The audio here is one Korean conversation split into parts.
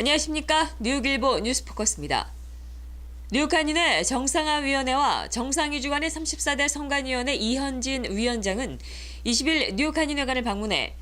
안녕하십니까. 뉴욕일보 뉴스포커스입니다. 뉴욕 한인회 정상화위원회와 정상위 주관의 34대 선관위원회 이현진 위원장은 20일 뉴욕 한인회관을 방문해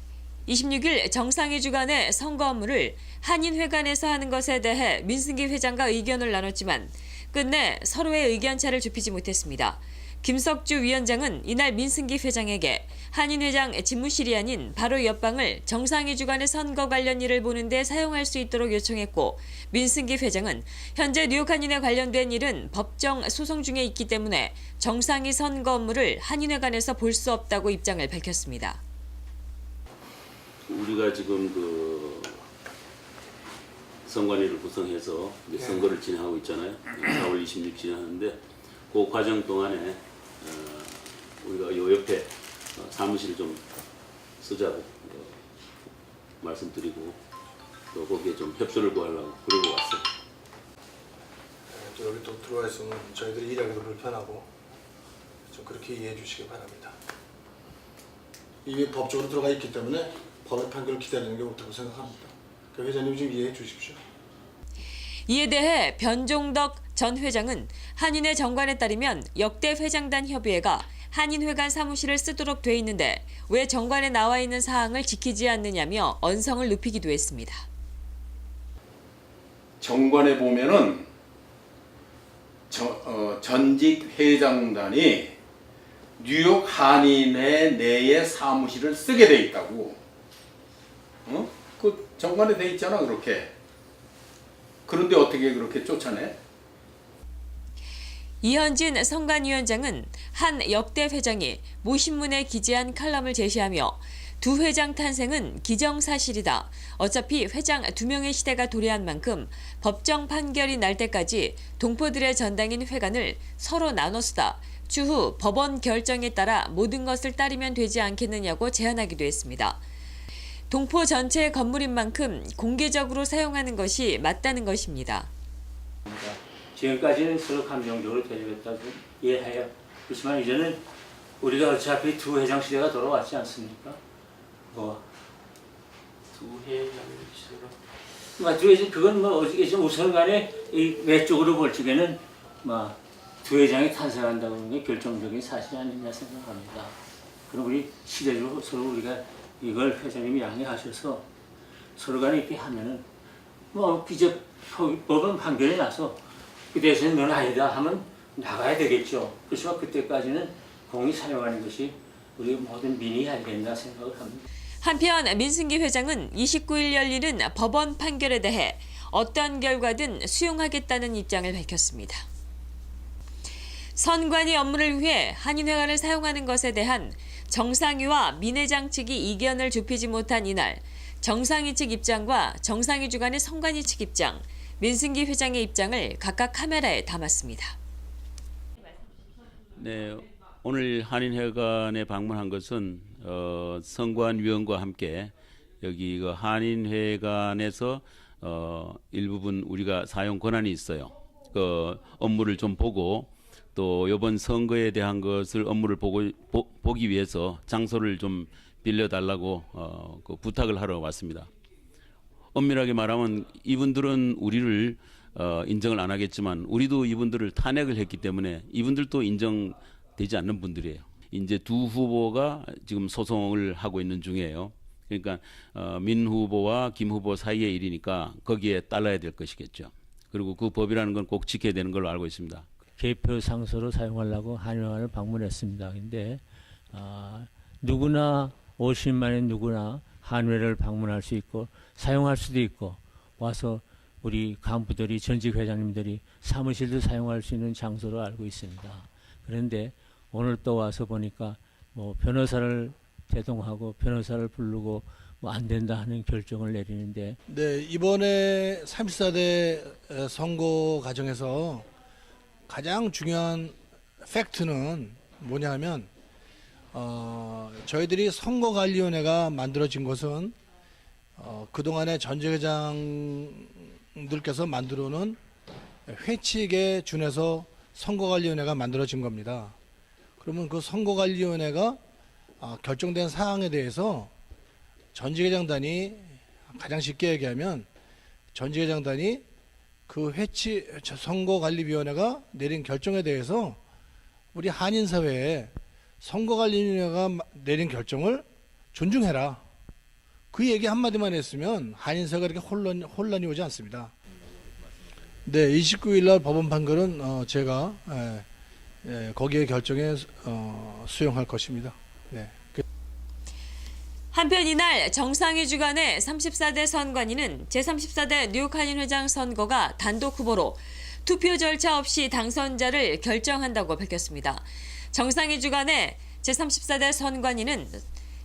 26일 정상위 주관의 선거 업무를 한인회관에서 하는 것에 대해 민승기 회장과 의견을 나눴지만 끝내 서로의 의견차를 좁히지 못했습니다. 김석주 위원장은 이날 민승기 회장에게 한인회장 집무실이 아닌 바로 옆방을 정상위 주관의 선거 관련 일을 보는 데 사용할 수 있도록 요청했고, 민승기 회장은 현재 뉴욕 한인회 관련된 일은 법정 소송 중에 있기 때문에 정상위 선거 업무를 한인회관에서 볼 수 없다고 입장을 밝혔습니다. 우리가 지금 선관위를 구성해서 선거를 진행하고 있잖아요. 4월 26일 진행하는데 그 과정 동안에 우리가 요 옆에 사무실 좀 쓰자고 말씀드리고 또 거기에 좀 협조를 구하려고 그러고 왔어요. 또 여기 또 들어와 있으면 저희들이 일하기도 불편하고 좀 그렇게 이해해 주시기 바랍니다. 이게 법적으로 들어가 있기 때문에 법의 판결을 기다리는 게 옳다고 생각합니다. 그 회장님 좀 이해해 주십시오. 이에 대해 변종덕 전 회장은 한인회 정관에 따르면 역대 회장단 협의회가 한인회관 사무실을 쓰도록 돼 있는데 왜 정관에 나와 있는 사항을 지키지 않느냐며 언성을 높이기도 했습니다. 정관에 보면은 전직 회장단이 뉴욕 한인회 내에 사무실을 쓰게 돼 있다고. 그 정관에 돼 있잖아 그렇게. 그런데 어떻게 그렇게 쫓아내? 이현진 선관위원장은 한 역대 회장이 모신문에 기재한 칼럼을 제시하며 두 회장 탄생은 기정사실이다. 어차피 회장 2명의 시대가 도래한 만큼 법정 판결이 날 때까지 동포들의 전당인 회관을 서로 나눠 쓰다. 추후 법원 결정에 따라 모든 것을 따르면 되지 않겠느냐고 제안하기도 했습니다. 동포 전체의 건물인 만큼 공개적으로 사용하는 것이 맞다는 것입니다. 지금까지는 서로 감정적으로 대립했다고 이해해요. 그렇지만 이제는 우리가 어차피 두 회장 시대가 돌아왔지 않습니까? 두 회장 시대로 그건 어쨌든 우선간에 이 외적으로 볼 적에는 두 회장이 탄생한다고 하는 게 결정적인 사실이 아니냐 생각합니다. 그럼 우리 시대적으로 서로 우리가 이걸 회장님이 양해하셔서 서로 간에 이렇게 하면은 이제 법원 판결이 나서 그 대신에 넌 아니다 하면 나가야 되겠죠. 그렇지만 그때까지는 공이 사용하는 것이 우리 모든 민이 알겠나 생각을 합니다. 한편 민승기 회장은 29일 열리는 법원 판결에 대해 어떤 결과든 수용하겠다는 입장을 밝혔습니다. 선관위 업무를 위해 한인회관을 사용하는 것에 대한 정상위와 민 회장 측이 이견을 좁히지 못한 이날, 정상위 측 입장과 정상위 주관의 선관위 측 입장, 민승기 회장의 입장을 각각 카메라에 담았습니다. 네, 오늘 한인회관에 방문한 것은 선관위원과 함께 여기 한인회관에서 일부분 우리가 사용 권한이 있어요. 그 업무를 좀 보고 또 이번 선거에 대한 것을 업무를 보기 위해서 장소를 좀 빌려달라고 그 부탁을 하러 왔습니다. 엄밀하게 말하면 이분들은 우리를 인정을 안 하겠지만 우리도 이분들을 탄핵을 했기 때문에 이분들도 인정되지 않는 분들이에요. 이제 두 후보가 지금 소송을 하고 있는 중이에요. 그러니까 민 후보와 김 후보 사이의 일이니까 거기에 따라야 될 것이겠죠. 그리고 그 법이라는 건 꼭 지켜야 되는 걸로 알고 있습니다. 개표 상소로 사용하려고 한인회관을 방문했습니다. 근데 누구나 오신 만에 누구나 한인회를 방문할 수 있고 사용할 수도 있고 와서 우리 간부들이 전직 회장님들이 사무실도 사용할 수 있는 장소로 알고 있습니다. 그런데 오늘 또 와서 보니까 변호사를 대동하고 변호사를 부르고 안 된다 하는 결정을 내리는데 네, 이번에 34대 선거 과정에서 가장 중요한 팩트는 뭐냐면 저희들이 선거관리위원회가 만들어진 것은 그동안의 전직 회장들께서 만들어 놓은 회칙에 준해서 선거관리위원회가 만들어진 겁니다. 그러면 그 선거관리위원회가 결정된 사항에 대해서 전직 회장단이 가장 쉽게 얘기하면 전지회장단이 그 회치 선거관리위원회가 내린 결정에 대해서 우리 한인사회에 선거관리위원회가 내린 결정을 존중해라. 그 얘기 한마디만 했으면 한인사회가 이렇게 혼란이 오지 않습니다. 네, 29일 날 법원 판결은 제가 거기에 결정에 수용할 것입니다. 네. 한편 이날 정상위 주간의 34대 선관위는 제34대 뉴욕 한인회장 선거가 단독 후보로 투표 절차 없이 당선자를 결정한다고 밝혔습니다. 정상위 주간의 제34대 선관위는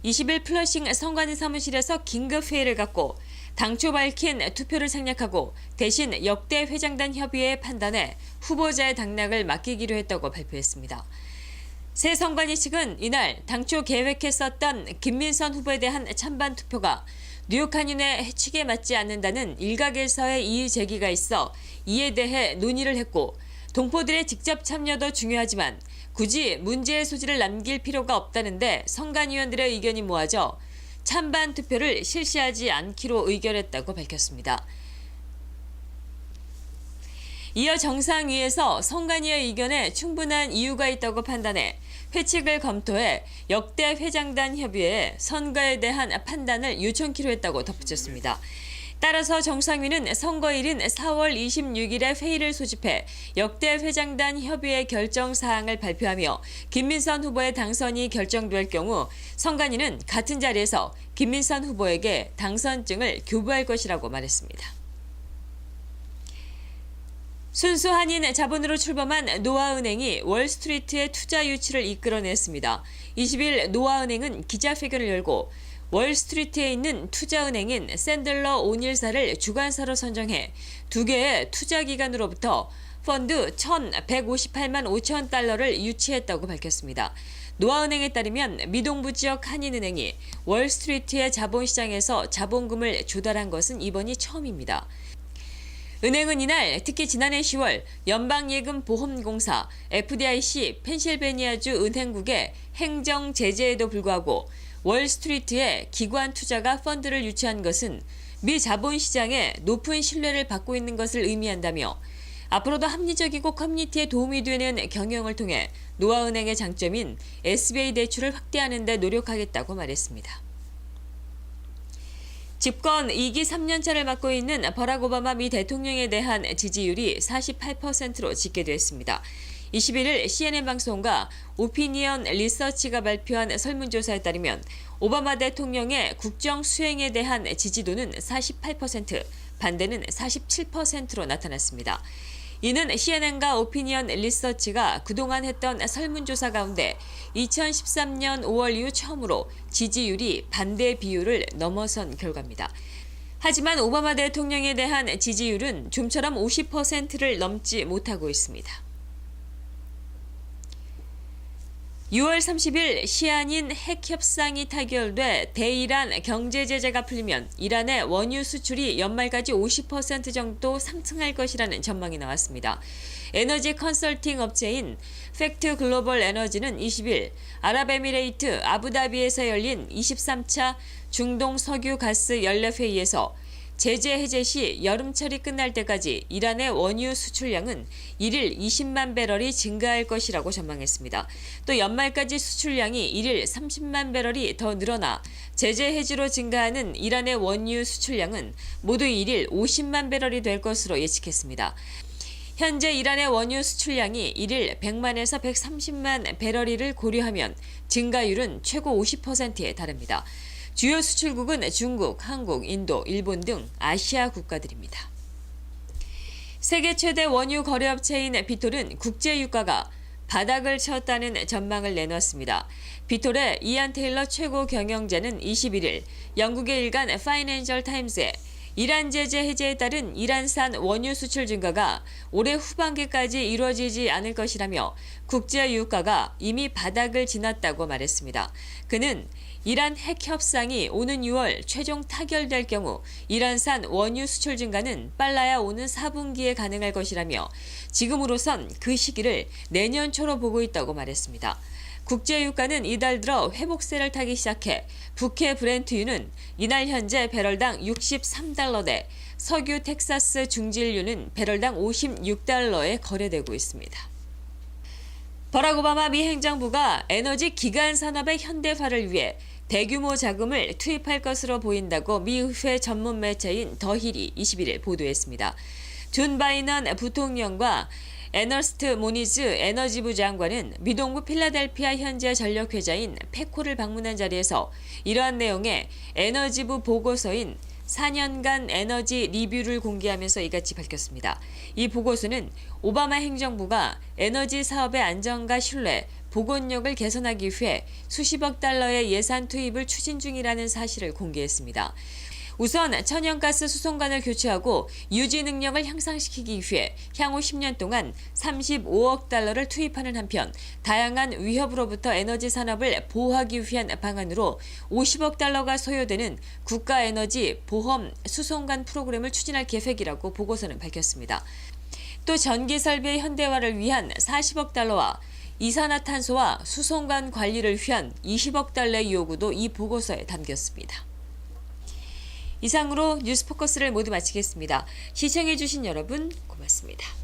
20일 플러싱 선관위 사무실에서 긴급 회의를 갖고 당초 밝힌 투표를 생략하고 대신 역대 회장단 협의회의 판단에 후보자의 당락을 맡기기로 했다고 발표했습니다. 새 선관위 측은 이날 당초 계획했었던 김민선 후보에 대한 찬반 투표가 뉴욕 한인회 해칙에 맞지 않는다는 일각에서의 이의 제기가 있어 이에 대해 논의를 했고 동포들의 직접 참여도 중요하지만 굳이 문제의 소지를 남길 필요가 없다는데 선관위원들의 의견이 모아져 찬반 투표를 실시하지 않기로 의결했다고 밝혔습니다. 이어 정상위에서 선관위의 의견에 충분한 이유가 있다고 판단해 회칙을 검토해 역대 회장단 협의회에 선거에 대한 판단을 요청키로 했다고 덧붙였습니다. 따라서 정상위는 선거일인 4월 26일에 회의를 소집해 역대 회장단 협의회 결정 사항을 발표하며 김민선 후보의 당선이 결정될 경우 선관위는 같은 자리에서 김민선 후보에게 당선증을 교부할 것이라고 말했습니다. 순수 한인 자본으로 출범한 노아은행이 월스트리트의 투자 유치를 이끌어냈습니다. 20일 노아은행은 기자회견을 열고 월스트리트에 있는 투자은행인 샌들러 오닐사를 주관사로 선정해 두 개의 투자기관으로부터 펀드 1,158만 5천 달러를 유치했다고 밝혔습니다. 노아은행에 따르면 미동부 지역 한인은행이 월스트리트의 자본시장에서 자본금을 조달한 것은 이번이 처음입니다. 은행은 이날 특히 지난해 10월 연방예금보험공사 FDIC 펜실베니아주 은행국의 행정 제재에도 불구하고 월스트리트에 기관 투자가 펀드를 유치한 것은 미 자본시장에 높은 신뢰를 받고 있는 것을 의미한다며 앞으로도 합리적이고 커뮤니티에 도움이 되는 경영을 통해 노아은행의 장점인 SBA 대출을 확대하는 데 노력하겠다고 말했습니다. 집권 2기 3년차를 맡고 있는 버락 오바마 미 대통령에 대한 지지율이 48%로 집계됐습니다. 21일 CNN 방송과 오피니언 리서치가 발표한 설문조사에 따르면 오바마 대통령의 국정 수행에 대한 지지도는 48%, 반대는 47%로 나타났습니다. 이는 CNN과 오피니언 리서치가 그동안 했던 설문조사 가운데 2013년 5월 이후 처음으로 지지율이 반대 비율을 넘어선 결과입니다. 하지만 오바마 대통령에 대한 지지율은 좀처럼 50%를 넘지 못하고 있습니다. 6월 30일 시한인 핵협상이 타결돼 대이란 경제제재가 풀리면 이란의 원유 수출이 연말까지 50% 정도 상승할 것이라는 전망이 나왔습니다. 에너지 컨설팅 업체인 팩트 글로벌 에너지는 20일 아랍에미레이트 아부다비에서 열린 23차 중동 석유 가스 연례회의에서 제재 해제 시 여름철이 끝날 때까지 이란의 원유 수출량은 1일 20만 배럴이 증가할 것이라고 전망했습니다. 또 연말까지 수출량이 1일 30만 배럴이 더 늘어나 제재 해지로 증가하는 이란의 원유 수출량은 모두 1일 50만 배럴이 될 것으로 예측했습니다. 현재 이란의 원유 수출량이 1일 100만에서 130만 배럴을 고려하면 증가율은 최고 50%에 달합니다. 주요 수출국은 중국, 한국, 인도, 일본 등 아시아 국가들입니다. 세계 최대 원유 거래업체인 비톨은 국제유가가 바닥을 쳤다는 전망을 내놨습니다. 비톨의 이안 테일러 최고 경영자는 21일 영국의 일간 파이낸셜 타임스에 이란 제재 해제에 따른 이란산 원유 수출 증가가 올해 후반기까지 이루어지지 않을 것이라며 국제유가가 이미 바닥을 지났다고 말했습니다. 그는 이란 핵 협상이 오는 6월 최종 타결될 경우 이란산 원유 수출 증가는 빨라야 오는 4분기에 가능할 것이라며 지금으로선 그 시기를 내년 초로 보고 있다고 말했습니다. 국제유가는 이달 들어 회복세를 타기 시작해 북해 브렌트유는 이날 현재 배럴당 63달러대, 석유 텍사스 중진유는 배럴당 56달러에 거래되고 있습니다. 버락 오바마 미 행정부가 에너지 기간 산업의 현대화를 위해 대규모 자금을 투입할 것으로 보인다고 미 의회 전문 매체인 더 힐이 21일 보도했습니다. 존 바이넌 부통령과 에너스트 모니즈 에너지부 장관은 미동부 필라델피아 현지의 전력 회사인 페코를 방문한 자리에서 이러한 내용의 에너지부 보고서인 4년간 에너지 리뷰를 공개하면서 이같이 밝혔습니다. 이 보고서는 오바마 행정부가 에너지 사업의 안정과 신뢰, 복원력을 개선하기 위해 수십억 달러의 예산 투입을 추진 중이라는 사실을 공개했습니다. 우선 천연가스 수송관을 교체하고 유지 능력을 향상시키기 위해 향후 10년 동안 35억 달러를 투입하는 한편 다양한 위협으로부터 에너지 산업을 보호하기 위한 방안으로 50억 달러가 소요되는 국가에너지 보험 수송관 프로그램을 추진할 계획이라고 보고서는 밝혔습니다. 또 전기 설비의 현대화를 위한 40억 달러와 이산화탄소와 수송관 관리를 위한 20억 달러의 요구도 이 보고서에 담겼습니다. 이상으로 뉴스포커스를 모두 마치겠습니다. 시청해주신 여러분 고맙습니다.